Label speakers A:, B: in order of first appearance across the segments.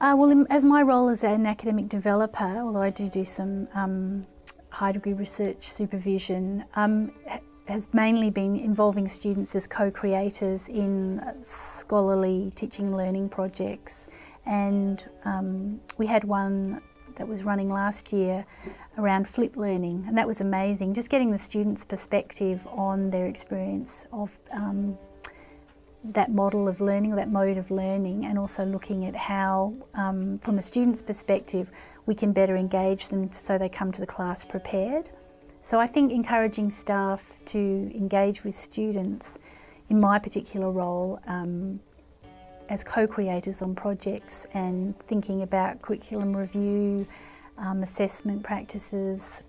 A: As my role as an academic developer, although I do some high degree research supervision, has mainly been involving students as co-creators in scholarly teaching and learning projects. And we had one that was running last year around flipped learning, and that was amazing, just getting the students' perspective on their experience of that model of learning, or that mode of learning, and also looking at how, from a student's perspective, we can better engage them so they come to the class prepared. So I think encouraging staff to engage with students, in my particular role as co-creators on projects and thinking about curriculum review, assessment practices,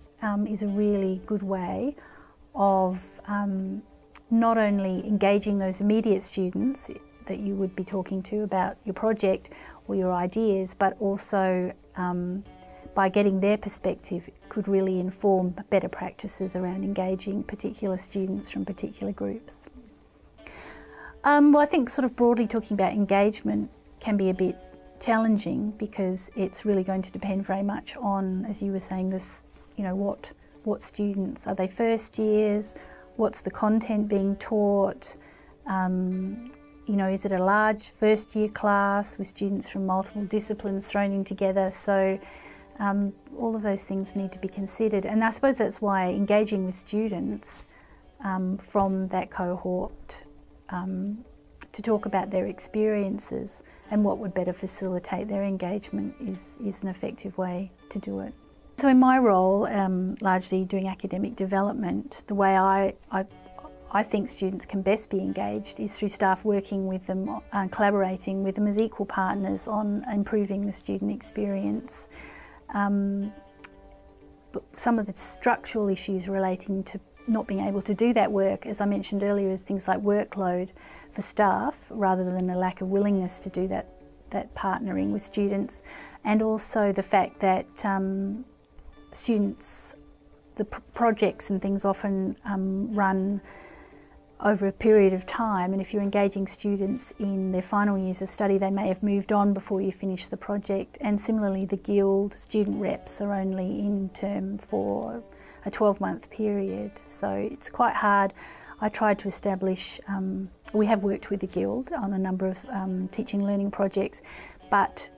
A: is a really good way of not only engaging those immediate students that you would be talking to about your project or your ideas, but also by getting their perspective could really inform better practices around engaging particular students from particular groups. Well, I think sort of broadly talking about engagement can be a bit challenging because it's really going to depend very much on, as you were saying, this, what students, are they first years? What's the content being taught? Is it a large first year class with students from multiple disciplines thrown in together? So all of those things need to be considered. And I suppose that's why engaging with students from that cohort to talk about their experiences and what would better facilitate their engagement is an effective way to do it. So in my role, largely doing academic development, the way I think students can best be engaged is through staff working with them, collaborating with them as equal partners on improving the student experience. But some of the structural issues relating to not being able to do that work, as I mentioned earlier, is things like workload for staff rather than a lack of willingness to do that partnering with students, and also the fact that students, the projects and things often run over a period of time, and if you're engaging students in their final years of study, they may have moved on before you finish the project. And similarly, the Guild student reps are only in term for a 12-month period, so it's quite hard. I tried to establish, we have worked with the Guild on a number of teaching and learning projects, but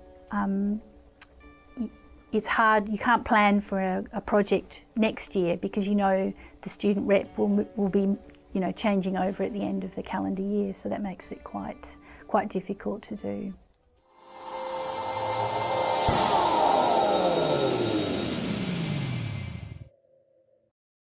A: it's hard, you can't plan for a project next year because the student rep will be changing over at the end of the calendar year, so that makes it quite difficult to do.